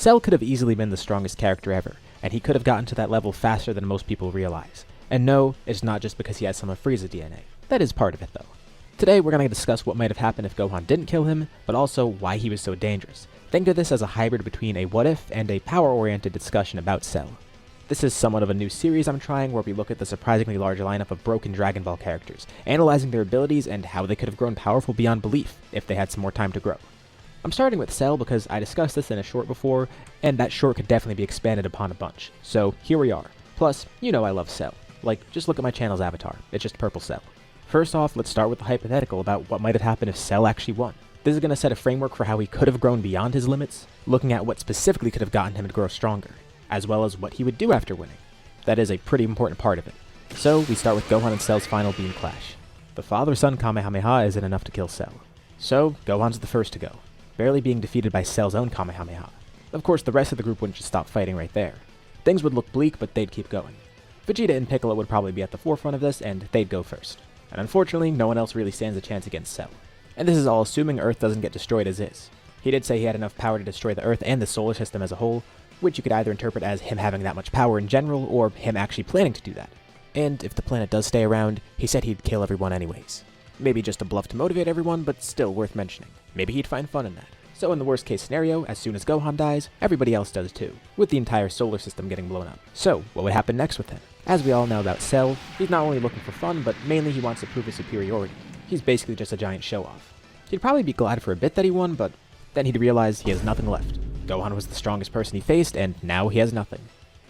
Cell could have easily been the strongest character ever, and he could have gotten to that level faster than most people realize. And no, it's not just because he has some of Frieza's DNA. That is part of it though. Today we're going to discuss what might have happened if Gohan didn't kill him, but also why he was so dangerous. Think of this as a hybrid between a what if and a power-oriented discussion about Cell. This is somewhat of a new series I'm trying where we look at the surprisingly large lineup of broken Dragon Ball characters, analyzing their abilities and how they could have grown powerful beyond belief if they had some more time to grow. I'm starting with Cell because I discussed this in a short before, and that short could definitely be expanded upon a bunch. So here we are. Plus, you know I love Cell. Like, just look at my channel's avatar. It's just purple Cell. First off, let's start with the hypothetical about what might have happened if Cell actually won. This is going to set a framework for how he could have grown beyond his limits, looking at what specifically could have gotten him to grow stronger, as well as what he would do after winning. That is a pretty important part of it. So, we start with Gohan and Cell's final beam clash. The father-son Kamehameha isn't enough to kill Cell. So, Gohan's the first to go, barely being defeated by Cell's own Kamehameha. Of course, the rest of the group wouldn't just stop fighting right there. Things would look bleak, but they'd keep going. Vegeta and Piccolo would probably be at the forefront of this, and they'd go first. And unfortunately, no one else really stands a chance against Cell. And this is all assuming Earth doesn't get destroyed as is. He did say he had enough power to destroy the Earth and the solar system as a whole, which you could either interpret as him having that much power in general, or him actually planning to do that. And if the planet does stay around, he said he'd kill everyone anyways. Maybe just a bluff to motivate everyone, but still worth mentioning. Maybe he'd find fun in that. So in the worst case scenario, as soon as Gohan dies, everybody else does too, with the entire solar system getting blown up. So, what would happen next with him? As we all know about Cell, he's not only looking for fun, but mainly he wants to prove his superiority. He's basically just a giant show-off. He'd probably be glad for a bit that he won, but then he'd realize he has nothing left. Gohan was the strongest person he faced, and now he has nothing.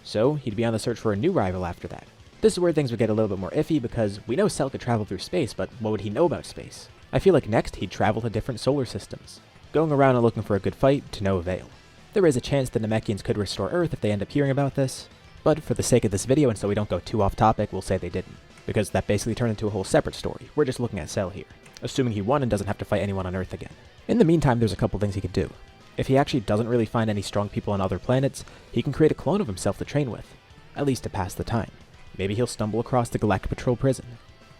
So, he'd be on the search for a new rival after that. This is where things would get a little bit more iffy, because we know Cell could travel through space, but what would he know about space? I feel like next he'd travel to different solar systems, going around and looking for a good fight to no avail. There is a chance the Namekians could restore Earth if they end up hearing about this, but for the sake of this video and so we don't go too off topic, we'll say they didn't, because that basically turned into a whole separate story. We're just looking at Cell here, assuming he won and doesn't have to fight anyone on Earth again. In the meantime, there's a couple things he could do. If he actually doesn't really find any strong people on other planets, he can create a clone of himself to train with, at least to pass the time. Maybe he'll stumble across the Galactic Patrol prison,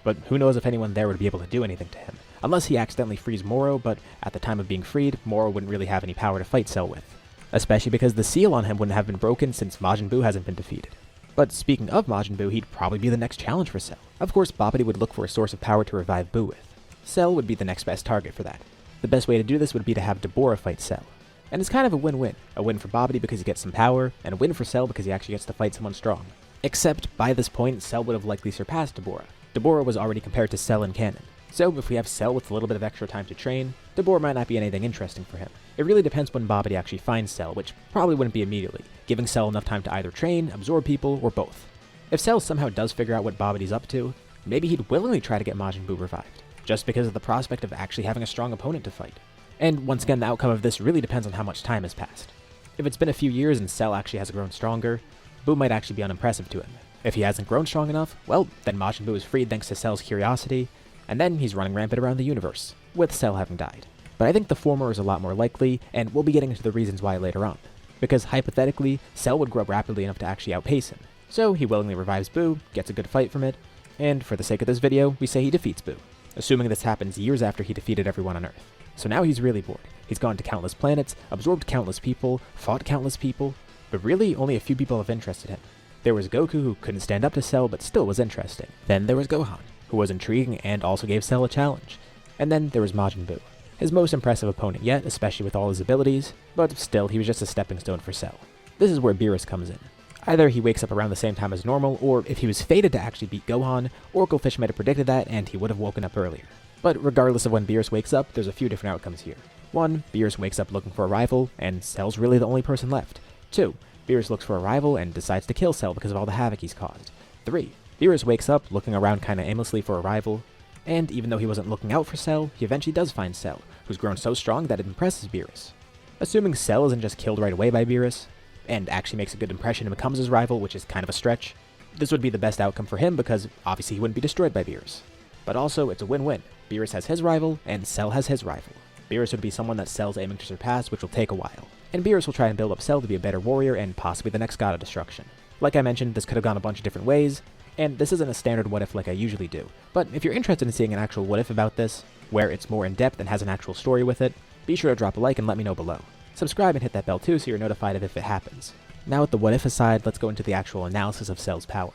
but who knows if anyone there would be able to do anything to him, unless he accidentally frees Moro, but at the time of being freed, Moro wouldn't really have any power to fight Cell with, especially because the seal on him wouldn't have been broken since Majin Buu hasn't been defeated. But speaking of Majin Buu, he'd probably be the next challenge for Cell. Of course, Babidi would look for a source of power to revive Buu with. Cell would be the next best target for that. The best way to do this would be to have Dabura fight Cell. And it's kind of a win-win. A win for Babidi because he gets some power, and a win for Cell because he actually gets to fight someone strong. Except, by this point, Cell would have likely surpassed Dabura. Dabura was already compared to Cell in canon. So, if we have Cell with a little bit of extra time to train, Dabura might not be anything interesting for him. It really depends when Babidi actually finds Cell, which probably wouldn't be immediately, giving Cell enough time to either train, absorb people, or both. If Cell somehow does figure out what Babidi's up to, maybe he'd willingly try to get Majin Buu revived, just because of the prospect of actually having a strong opponent to fight. And once again, the outcome of this really depends on how much time has passed. If it's been a few years and Cell actually has grown stronger, Buu might actually be unimpressive to him. If he hasn't grown strong enough, well, then Majin Buu is freed thanks to Cell's curiosity, and then he's running rampant around the universe, with Cell having died. But I think the former is a lot more likely, and we'll be getting into the reasons why later on. Because hypothetically, Cell would grow rapidly enough to actually outpace him. So he willingly revives Buu, gets a good fight from it, and for the sake of this video, we say he defeats Buu, assuming this happens years after he defeated everyone on Earth. So now he's really bored. He's gone to countless planets, absorbed countless people, fought countless people, but really only a few people have interested him. There was Goku, who couldn't stand up to Cell but still was interesting. Then there was Gohan, who was intriguing and also gave Cell a challenge. And then there was Majin Buu, his most impressive opponent yet, especially with all his abilities, but still he was just a stepping stone for Cell. This is where Beerus comes in. Either he wakes up around the same time as normal, or if he was fated to actually beat Gohan, Oracle Fish might have predicted that and he would have woken up earlier. But regardless of when Beerus wakes up, there's a few different outcomes here. 1. Beerus wakes up looking for a rival, and Cell's really the only person left. 2. Beerus looks for a rival and decides to kill Cell because of all the havoc he's caused. 3. Beerus wakes up looking around kinda aimlessly for a rival, and even though he wasn't looking out for Cell, he eventually does find Cell, who's grown so strong that it impresses Beerus. Assuming Cell isn't just killed right away by Beerus, and actually makes a good impression and becomes his rival, which is kind of a stretch, this would be the best outcome for him because obviously he wouldn't be destroyed by Beerus. But also, it's a win-win. Beerus has his rival, and Cell has his rival. Beerus would be someone that Cell's aiming to surpass, which will take a while. And Beerus will try and build up Cell to be a better warrior and possibly the next god of destruction. Like I mentioned, this could have gone a bunch of different ways, and this isn't a standard what-if like I usually do. But if you're interested in seeing an actual what-if about this, where it's more in-depth and has an actual story with it, be sure to drop a like and let me know below. Subscribe and hit that bell too so you're notified of if it happens. Now with the what if aside, let's go into the actual analysis of Cell's power.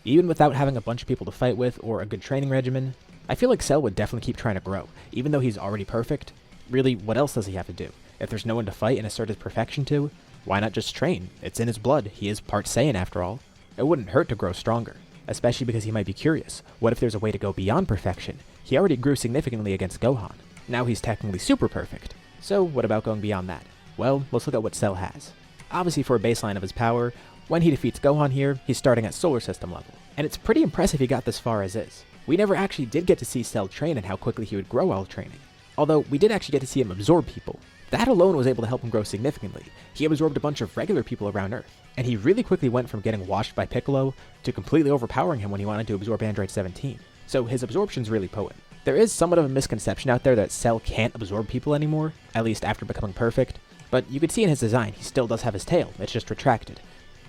Even without having a bunch of people to fight with or a good training regimen, I feel like Cell would definitely keep trying to grow, even though he's already perfect. Really, what else does he have to do? If there's no one to fight and assert his perfection to, why not just train? It's in his blood, he is part Saiyan after all. It wouldn't hurt to grow stronger, especially because he might be curious. What if there's a way to go beyond perfection? He already grew significantly against Gohan. Now he's technically super perfect. So what about going beyond that? Well, let's look at what Cell has. Obviously for a baseline of his power, when he defeats Gohan here, he's starting at solar system level. And it's pretty impressive he got this far as is. We never actually did get to see Cell train and how quickly he would grow while training. Although we did actually get to see him absorb people. That alone was able to help him grow significantly. He absorbed a bunch of regular people around Earth. And he really quickly went from getting washed by Piccolo to completely overpowering him when he wanted to absorb Android 17. So his absorption's really potent. There is somewhat of a misconception out there that Cell can't absorb people anymore, at least after becoming perfect. But you could see in his design, he still does have his tail, it's just retracted.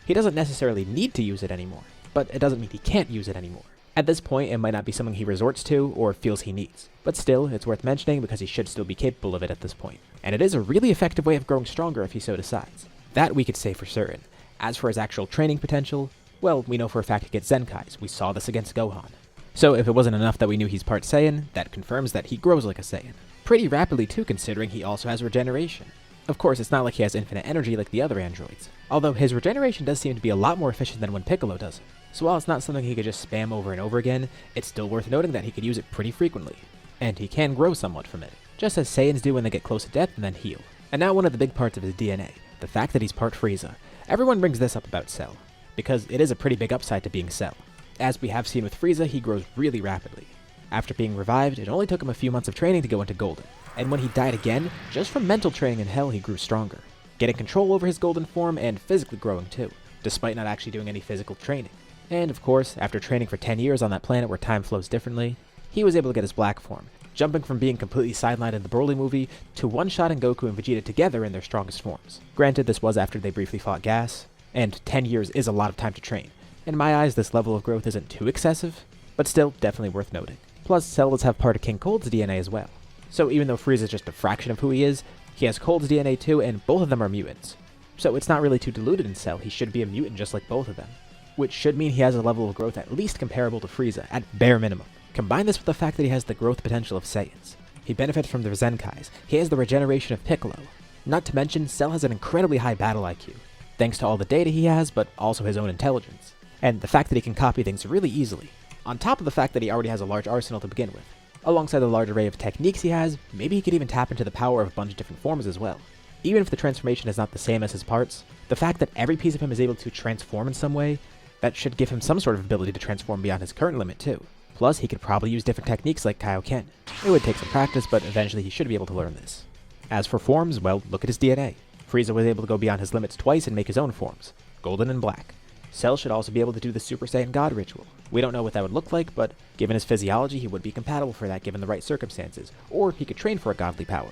He doesn't necessarily need to use it anymore, but it doesn't mean he can't use it anymore. At this point, it might not be something he resorts to or feels he needs, but still, it's worth mentioning because he should still be capable of it at this point. And it is a really effective way of growing stronger if he so decides. That we could say for certain. As for his actual training potential, well, we know for a fact he gets Zenkais. We saw this against Gohan. So if it wasn't enough that we knew he's part Saiyan, that confirms that he grows like a Saiyan. Pretty rapidly too, considering he also has regeneration. Of course, it's not like he has infinite energy like the other androids, although his regeneration does seem to be a lot more efficient than when Piccolo does it. So while it's not something he could just spam over and over again, it's still worth noting that he could use it pretty frequently. And he can grow somewhat from it, just as Saiyans do when they get close to death and then heal. And now one of the big parts of his DNA, the fact that he's part Frieza. Everyone brings this up about Cell, because it is a pretty big upside to being Cell. As we have seen with Frieza, he grows really rapidly. After being revived, it only took him a few months of training to go into Golden. And when he died again, just from mental training in Hell he grew stronger, getting control over his golden form and physically growing too, despite not actually doing any physical training. And of course, after training for 10 years on that planet where time flows differently, he was able to get his black form, jumping from being completely sidelined in the Broly movie to one-shotting Goku and Vegeta together in their strongest forms. Granted, this was after they briefly fought Gas, and 10 years is a lot of time to train. In my eyes, this level of growth isn't too excessive, but still definitely worth noting. Plus, Cell does have part of King Cold's DNA as well. So even though Frieza is just a fraction of who he is, he has Cold's DNA too, and both of them are mutants. So it's not really too diluted in Cell, he should be a mutant just like both of them. Which should mean he has a level of growth at least comparable to Frieza, at bare minimum. Combine this with the fact that he has the growth potential of Saiyans. He benefits from the Zenkais, he has the regeneration of Piccolo. Not to mention, Cell has an incredibly high battle IQ, thanks to all the data he has, but also his own intelligence. And the fact that he can copy things really easily, on top of the fact that he already has a large arsenal to begin with. Alongside the large array of techniques he has, maybe he could even tap into the power of a bunch of different forms as well. Even if the transformation is not the same as his parts, the fact that every piece of him is able to transform in some way, that should give him some sort of ability to transform beyond his current limit too. Plus, he could probably use different techniques like Kaioken. It would take some practice, but eventually he should be able to learn this. As for forms, well, look at his DNA. Frieza was able to go beyond his limits twice and make his own forms, golden and black. Cell should also be able to do the Super Saiyan God ritual. We don't know what that would look like, but given his physiology, he would be compatible for that given the right circumstances, or he could train for a godly power,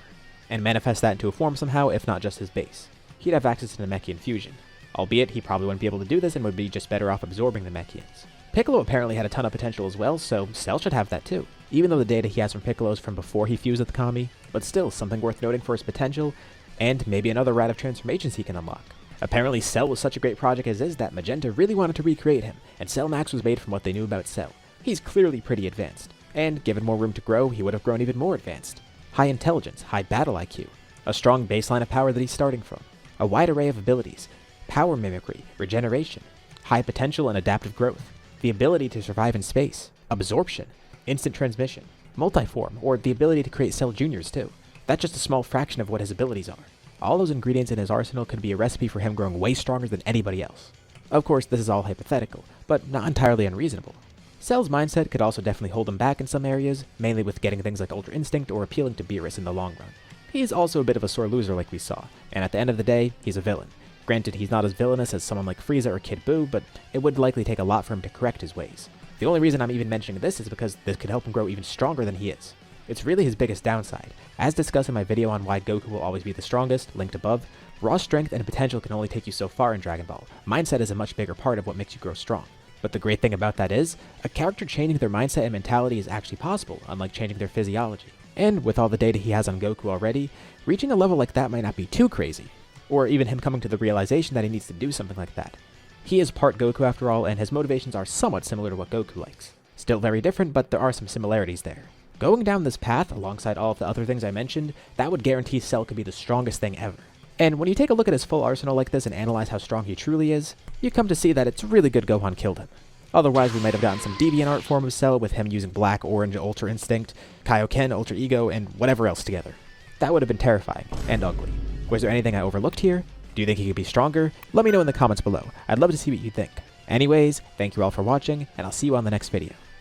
and manifest that into a form somehow, if not just his base. He'd have access to the Namekian fusion, albeit he probably wouldn't be able to do this and would be just better off absorbing the Namekians. Piccolo apparently had a ton of potential as well, so Cell should have that too, even though the data he has from Piccolo is from before he fused with the Kami, but still something worth noting for his potential, and maybe another route of transformations he can unlock. Apparently Cell was such a great project as is that Magenta really wanted to recreate him, and Cell Max was made from what they knew about Cell. He's clearly pretty advanced, and given more room to grow, he would have grown even more advanced. High intelligence, high battle IQ, a strong baseline of power that he's starting from, a wide array of abilities, power mimicry, regeneration, high potential and adaptive growth, the ability to survive in space, absorption, instant transmission, multiform, or the ability to create Cell Juniors too. That's just a small fraction of what his abilities are. All those ingredients in his arsenal could be a recipe for him growing way stronger than anybody else. Of course, this is all hypothetical, but not entirely unreasonable. Cell's mindset could also definitely hold him back in some areas, mainly with getting things like Ultra Instinct or appealing to Beerus in the long run. He is also a bit of a sore loser like we saw, and at the end of the day, he's a villain. Granted, he's not as villainous as someone like Frieza or Kid Buu, but it would likely take a lot for him to correct his ways. The only reason I'm even mentioning this is because this could help him grow even stronger than he is. It's really his biggest downside. As discussed in my video on why Goku will always be the strongest, linked above, raw strength and potential can only take you so far in Dragon Ball. Mindset is a much bigger part of what makes you grow strong. But the great thing about that is, a character changing their mindset and mentality is actually possible, unlike changing their physiology. And with all the data he has on Goku already, reaching a level like that might not be too crazy, or even him coming to the realization that he needs to do something like that. He is part Goku after all, and his motivations are somewhat similar to what Goku likes. Still very different, but there are some similarities there. Going down this path, alongside all of the other things I mentioned, that would guarantee Cell could be the strongest thing ever. And when you take a look at his full arsenal like this and analyze how strong he truly is, you come to see that it's really good Gohan killed him. Otherwise, we might have gotten some deviant art form of Cell with him using Black, Orange, Ultra Instinct, Kaioken, Ultra Ego, and whatever else together. That would have been terrifying, and ugly. Was there anything I overlooked here? Do you think he could be stronger? Let me know in the comments below. I'd love to see what you think. Anyways, thank you all for watching, and I'll see you on the next video.